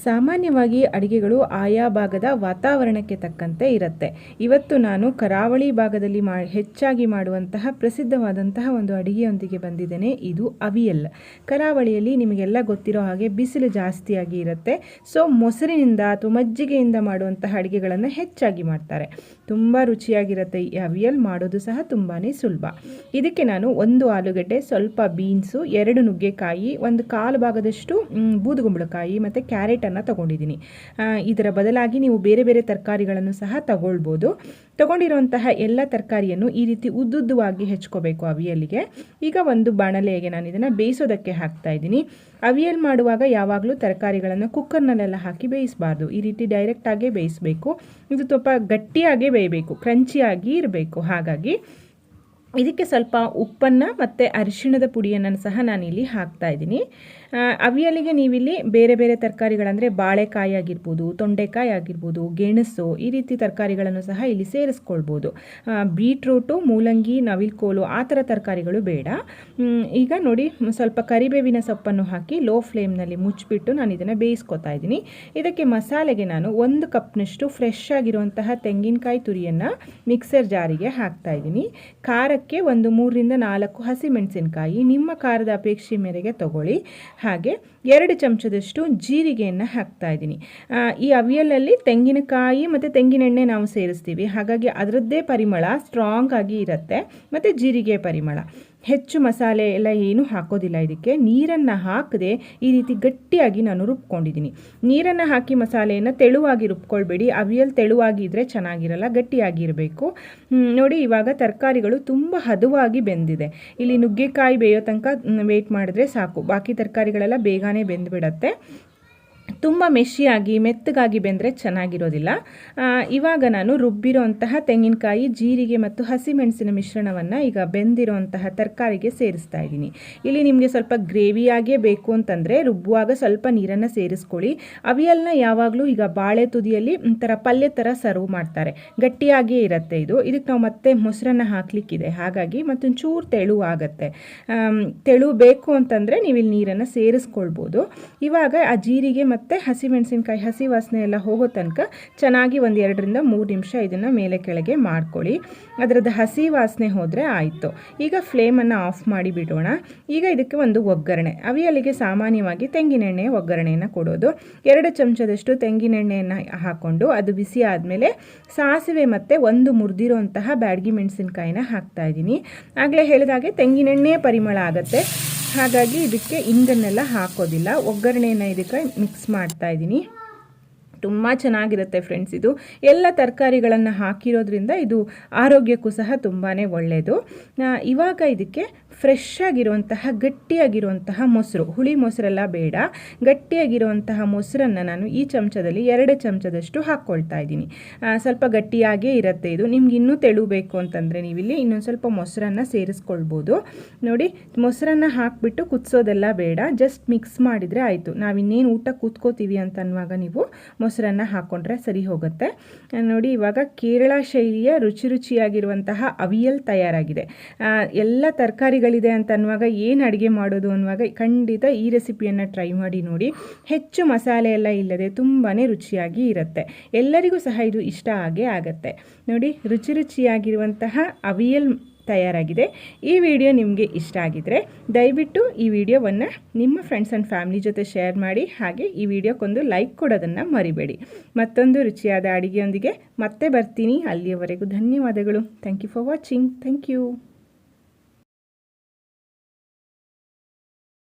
ಸಾಮಾನ್ಯವಾಗಿ ಅಡುಗೆಗಳು ಆಯಾ ಭಾಗದ ವಾತಾವರಣಕ್ಕೆ ತಕ್ಕಂತೆ ಇರುತ್ತೆ. ಇವತ್ತು ನಾನು ಕರಾವಳಿ ಭಾಗದಲ್ಲಿ ಹೆಚ್ಚಾಗಿ ಮಾಡುವಂತಹ ಪ್ರಸಿದ್ಧವಾದಂತಹ ಒಂದು ಅಡುಗೆಯೊಂದಿಗೆ ಬಂದಿದ್ದೇನೆ. ಇದು ಅವಿಯಲ್. ಕರಾವಳಿಯಲ್ಲಿ ನಿಮಗೆಲ್ಲ ಗೊತ್ತಿರೋ ಹಾಗೆ ಬಿಸಿಲು ಜಾಸ್ತಿಯಾಗಿ ಇರುತ್ತೆ. ಸೊ ಮೊಸರಿನಿಂದ ಅಥವಾ ಮಜ್ಜಿಗೆಯಿಂದ ಮಾಡುವಂತಹ ಅಡುಗೆಗಳನ್ನು ಹೆಚ್ಚಾಗಿ ಮಾಡ್ತಾರೆ. ತುಂಬ ರುಚಿಯಾಗಿರುತ್ತೆ. ಈ ಅವಿಯಲ್ ಮಾಡೋದು ಸಹ ತುಂಬಾ ಸುಲಭ. ಇದಕ್ಕೆ ನಾನು 1 ಆಲೂಗಡ್ಡೆ, ಸ್ವಲ್ಪ ಬೀನ್ಸು, 2 ನುಗ್ಗೆಕಾಯಿ, 1/4 ಭಾಗದಷ್ಟು ಬೂದುಗುಂಬಳಕಾಯಿ ಮತ್ತು ಕ್ಯಾರೆಟನ್ನು ತಗೊಂಡಿದ್ದೀನಿ. ಇದರ ಬದಲಾಗಿ ನೀವು ಬೇರೆ ಬೇರೆ ತರಕಾರಿಗಳನ್ನು ಸಹ ತಗೊಳ್ಬೋದು. ತಗೊಂಡಿರುವಂತಹ ಎಲ್ಲ ತರಕಾರಿಯನ್ನು ಈ ರೀತಿ ಉದ್ದುದ್ದವಾಗಿ ಹೆಚ್ಕೋಬೇಕು ಅವಿಯಲ್ಲಿಗೆ. ಈಗ ಒಂದು ಬಾಣಲೆಗೆ ನಾನು ಇದನ್ನು ಬೇಯಿಸೋದಕ್ಕೆ ಹಾಕ್ತಾ ಇದ್ದೀನಿ. ಅವಿಯಲ್ ಮಾಡುವಾಗ ಯಾವಾಗಲೂ ತರಕಾರಿಗಳನ್ನು ಕುಕ್ಕರ್ನಲ್ಲೆಲ್ಲ ಹಾಕಿ ಬೇಯಿಸಬಾರ್ದು. ಈ ರೀತಿ ಡೈರೆಕ್ಟಾಗೇ ಬೇಯಿಸಬೇಕು. ಇದು ಸ್ವಲ್ಪ ಗಟ್ಟಿಯಾಗೇ ಬೇಯಬೇಕು, ಕ್ರಂಚಿಯಾಗಿ ಇರಬೇಕು. ಹಾಗಾಗಿ ಇದಕ್ಕೆ ಸ್ವಲ್ಪ ಉಪ್ಪನ್ನು ಮತ್ತು ಅರಿಶಿಣದ ಪುಡಿಯನ್ನು ಸಹ ನಾನಿಲ್ಲಿ ಹಾಕ್ತಾ ಇದ್ದೀನಿ. ಅವಿಯಲಿಗೆ ನೀವಿಲ್ಲಿ ಬೇರೆ ಬೇರೆ ತರಕಾರಿಗಳಂದರೆ ಬಾಳೆಕಾಯಿ ಆಗಿರ್ಬೋದು, ತೊಂಡೆಕಾಯಿ ಆಗಿರ್ಬೋದು, ಗೆಣಸು, ಈ ರೀತಿ ತರಕಾರಿಗಳನ್ನು ಸಹ ಇಲ್ಲಿ ಸೇರಿಸ್ಕೊಳ್ಬೋದು. ಬೀಟ್ರೂಟು, ಮೂಲಂಗಿ, ನವಿಲುಕೋಲು ಆ ಥರ ತರಕಾರಿಗಳು ಬೇಡ. ಈಗ ನೋಡಿ, ಸ್ವಲ್ಪ ಕರಿಬೇವಿನ ಸೊಪ್ಪನ್ನು ಹಾಕಿ ಲೋ ಫ್ಲೇಮ್ನಲ್ಲಿ ಮುಚ್ಚಿಬಿಟ್ಟು ನಾನು ಇದನ್ನು ಬೇಯಿಸ್ಕೊತಾ ಇದ್ದೀನಿ. ಇದಕ್ಕೆ ಮಸಾಲೆಗೆ ನಾನು 1 ಕಪ್ನಷ್ಟು ಫ್ರೆಶ್ ಆಗಿರುವಂತಹ ತೆಂಗಿನಕಾಯಿ ತುರಿಯನ್ನು ಮಿಕ್ಸರ್ ಜಾರಿಗೆ ಹಾಕ್ತಾ ಇದ್ದೀನಿ. ಖಾರಕ್ಕೆ 3 ರಿಂದ 4 ಹಸಿಮೆಣಸಿನಕಾಯಿ ನಿಮ್ಮ ಖಾರದ ಅಪೇಕ್ಷೆ ಮೇರೆಗೆ ತಗೊಳ್ಳಿ. ಹಾಗೆ 2 ಚಮಚದಷ್ಟು ಜೀರಿಗೆಯನ್ನು ಹಾಕ್ತಾ ಇದ್ದೀನಿ. ಈ ಅವಿಯಲಲ್ಲಿ ತೆಂಗಿನಕಾಯಿ ಮತ್ತು ತೆಂಗಿನೆಣ್ಣೆ ನಾವು ಸೇರಿಸ್ತೀವಿ. ಹಾಗಾಗಿ ಅದರದ್ದೇ ಪರಿಮಳ ಸ್ಟ್ರಾಂಗ್ ಆಗಿ ಇರುತ್ತೆ ಮತ್ತು ಜೀರಿಗೆ ಪರಿಮಳ. ಹೆಚ್ಚು ಮಸಾಲೆ ಎಲ್ಲ ಏನು ಹಾಕೋದಿಲ್ಲ. ಇದಕ್ಕೆ ನೀರನ್ನು ಹಾಕದೆ ಈ ರೀತಿ ಗಟ್ಟಿಯಾಗಿ ನಾನು ರುಬ್ಕೊಂಡಿದ್ದೀನಿ. ನೀರನ್ನು ಹಾಕಿ ಮಸಾಲೆಯನ್ನು ತೆಳುವಾಗಿ ರುಬ್ಕೊಳ್ಬೇಡಿ. ಅವಿಯಲ್ ತೆಳುವಾಗಿದ್ದರೆ ಚೆನ್ನಾಗಿರಲ್ಲ, ಗಟ್ಟಿಯಾಗಿರಬೇಕು. ನೋಡಿ, ಇವಾಗ ತರಕಾರಿಗಳು ತುಂಬ ಹದವಾಗಿ ಬೆಂದಿದೆ. ಇಲ್ಲಿ ನುಗ್ಗೆಕಾಯಿ ಬೇಯೋ ತನಕ ವೆಯ್ಟ್ ಮಾಡಿದ್ರೆ ಸಾಕು. ಬಾಕಿ ತರಕಾರಿಗಳೆಲ್ಲ ಬೇಗನೆ ಬೆಂದುಬಿಡತ್ತೆ. ತುಂಬ ಮೆಶಿಯಾಗಿ ಮೆತ್ತಗಾಗಿ ಬೆಂದರೆ ಚೆನ್ನಾಗಿರೋದಿಲ್ಲ. ಇವಾಗ ನಾನು ರುಬ್ಬಿರೋಂತಹ ತೆಂಗಿನಕಾಯಿ, ಜೀರಿಗೆ ಮತ್ತು ಹಸಿಮೆಣಸಿನ ಮಿಶ್ರಣವನ್ನು ಈಗ ಬೆಂದಿರೋಂತಹ ತರಕಾರಿಗೆ ಸೇರಿಸ್ತಾ ಇದ್ದೀನಿ. ಇಲ್ಲಿ ನಿಮಗೆ ಸ್ವಲ್ಪ ಗ್ರೇವಿಯಾಗೇ ಬೇಕು ಅಂತಂದರೆ ರುಬ್ಬುವಾಗ ಸ್ವಲ್ಪ ನೀರನ್ನು ಸೇರಿಸ್ಕೊಳ್ಳಿ. ಅವಿಯಲ್ನ ಯಾವಾಗಲೂ ಈಗ ಬಾಳೆ ತುದಿಯಲ್ಲಿ ಒಂಥರ ಪಲ್ಯ ಥರ ಸರ್ವ್ ಮಾಡ್ತಾರೆ. ಗಟ್ಟಿಯಾಗೇ ಇರುತ್ತೆ ಇದು. ಇದಕ್ಕೆ ನಾವು ಮತ್ತೆ ಮೊಸರನ್ನು ಹಾಕಲಿಕ್ಕಿದೆ. ಹಾಗಾಗಿ ಮತ್ತೊಂಚೂರು ತೆಳು ಆಗುತ್ತೆ. ತೆಳು ಬೇಕು ಅಂತಂದರೆ ನೀವು ಇಲ್ಲಿ ನೀರನ್ನು ಸೇರಿಸ್ಕೊಳ್ಬೋದು. ಇವಾಗ ಆ ಜೀರಿಗೆ ಮತ್ತು ಹಸಿಮೆಣಸಿನಕಾಯಿ ಹಸಿ ವಾಸನೆ ಎಲ್ಲ ಹೋಗೋ ತನಕ ಚೆನ್ನಾಗಿ 1-2 ರಿಂದ 3 ನಿಮಿಷ ಇದನ್ನು ಮೇಲೆ ಕೆಳಗೆ ಮಾಡ್ಕೊಳ್ಳಿ. ಅದರದ್ದು ಹಸಿ ವಾಸನೆ ಹೋದರೆ ಆಯಿತು. ಈಗ ಫ್ಲೇಮನ್ನು ಆಫ್ ಮಾಡಿ ಬಿಡೋಣ. ಈಗ ಇದಕ್ಕೆ ಒಂದು ಒಗ್ಗರಣೆ. ಅವಿಯಲಿಗೆ ಸಾಮಾನ್ಯವಾಗಿ ತೆಂಗಿನೆಣ್ಣೆ ಒಗ್ಗರಣೆಯನ್ನು ಕೊಡೋದು. 2 ಚಮಚದಷ್ಟು ತೆಂಗಿನೆಣ್ಣೆಯನ್ನು ಹಾಕ್ಕೊಂಡು ಅದು ಬಿಸಿ ಆದಮೇಲೆ ಸಾಸಿವೆ ಮತ್ತು 1 ಮುರಿದಿರೋಂತಹ ಬ್ಯಾಡಗಿ ಮೆಣಸಿನಕಾಯಿನ ಹಾಕ್ತಾ ಇದ್ದೀನಿ. ಆಗಲೇ ಹೇಳಿದಾಗೆ ತೆಂಗಿನೆಣ್ಣೆ ಪರಿಮಳ ಆಗುತ್ತೆ. ಹಾಗಾಗಿ ಇದಕ್ಕೆ ಇಂಗನ್ನೆಲ್ಲ ಹಾಕೋದಿಲ್ಲ. ಒಗ್ಗರಣೆಯನ್ನು ಇದಕ್ಕೆ ಮಿಕ್ಸ್ ಮಾಡ್ತಾ ಇದ್ದೀನಿ. ತುಂಬ ಚೆನ್ನಾಗಿರುತ್ತೆ ಫ್ರೆಂಡ್ಸ್. ಇದು ಎಲ್ಲ ತರಕಾರಿಗಳನ್ನು ಹಾಕಿರೋದ್ರಿಂದ ಇದು ಆರೋಗ್ಯಕ್ಕೂ ಸಹ ತುಂಬಾ ಒಳ್ಳೆಯದು. ಇವಾಗ ಇದಕ್ಕೆ ಫ್ರೆಶ್ ಆಗಿರುವಂತಹ ಗಟ್ಟಿಯಾಗಿರುವಂತಹ ಮೊಸರು, ಹುಳಿ ಮೊಸರೆಲ್ಲ ಬೇಡ, ಗಟ್ಟಿಯಾಗಿರುವಂತಹ ಮೊಸರನ್ನು ನಾನು ಈ ಚಮಚದಲ್ಲಿ 2 ಚಮಚದಷ್ಟು ಹಾಕ್ಕೊಳ್ತಾ ಇದ್ದೀನಿ. ಸ್ವಲ್ಪ ಗಟ್ಟಿಯಾಗೇ ಇರುತ್ತೆ ಇದು. ನಿಮ್ಗೆ ಇನ್ನೂ ತೆಳು ಬೇಕು ಅಂತಂದರೆ ನೀವಿಲ್ಲಿ ಇನ್ನೊಂದು ಸ್ವಲ್ಪ ಮೊಸರನ್ನು ಸೇರಿಸ್ಕೊಳ್ಬೋದು. ನೋಡಿ, ಮೊಸರನ್ನು ಹಾಕಿಬಿಟ್ಟು ಕುದಿಸೋದೆಲ್ಲ ಬೇಡ, ಜಸ್ಟ್ ಮಿಕ್ಸ್ ಮಾಡಿದರೆ ಆಯಿತು. ನಾವಿನ್ನೇನು ಊಟ ಕೂತ್ಕೋತೀವಿ ಅಂತ ಅನ್ನುವಾಗ ನೀವು ಮೊಸರನ್ನು ಹಾಕ್ಕೊಂಡ್ರೆ ಸರಿ ಹೋಗುತ್ತೆ. ನೋಡಿ, ಇವಾಗ ಕೇರಳ ಶೈಲಿಯ ರುಚಿಯಾಗಿರುವಂತಹ ಅವಿಯಲ್ ತಯಾರಾಗಿದೆ. ಎಲ್ಲ ತರಕಾರಿಗಳಿದೆ ಅಂತ ಅನ್ನುವಾಗ ಏನು ಅಡುಗೆ ಮಾಡೋದು ಅನ್ನುವಾಗ ಖಂಡಿತ ಈ ರೆಸಿಪಿಯನ್ನು ಟ್ರೈ ಮಾಡಿ ನೋಡಿ. ಹೆಚ್ಚು ಮಸಾಲೆ ಎಲ್ಲ ಇಲ್ಲದೆ ತುಂಬಾ ರುಚಿಯಾಗಿ ಇರುತ್ತೆ. ಎಲ್ಲರಿಗೂ ಸಹ ಇದು ಇಷ್ಟ ಆಗೇ ಆಗುತ್ತೆ. ನೋಡಿ, ರುಚಿಯಾಗಿರುವಂತಹ ಅವಿಯಲ್ ತಯಾರಾಗಿದೆ. ಈ ವಿಡಿಯೋ ನಿಮಗೆ ಇಷ್ಟ ಆಗಿದ್ರೆ ದಯವಿಟ್ಟು ಈ ವಿಡಿಯೋವನ್ನು ನಿಮ್ಮ ಫ್ರೆಂಡ್ಸ್ ಆ್ಯಂಡ್ ಫ್ಯಾಮಿಲಿ ಜೊತೆ ಶೇರ್ ಮಾಡಿ. ಹಾಗೆ ಈ ವಿಡಿಯೋಕ್ಕೊಂದು ಲೈಕ್ ಕೊಡೋದನ್ನು ಮರಿಬೇಡಿ. ಮತ್ತೊಂದು ರುಚಿಯಾದ ಅಡುಗೆಯೊಂದಿಗೆ ಮತ್ತೆ ಬರ್ತೀನಿ. ಅಲ್ಲಿಯವರೆಗೂ ಧನ್ಯವಾದಗಳು. Thank you for watching. Thank you.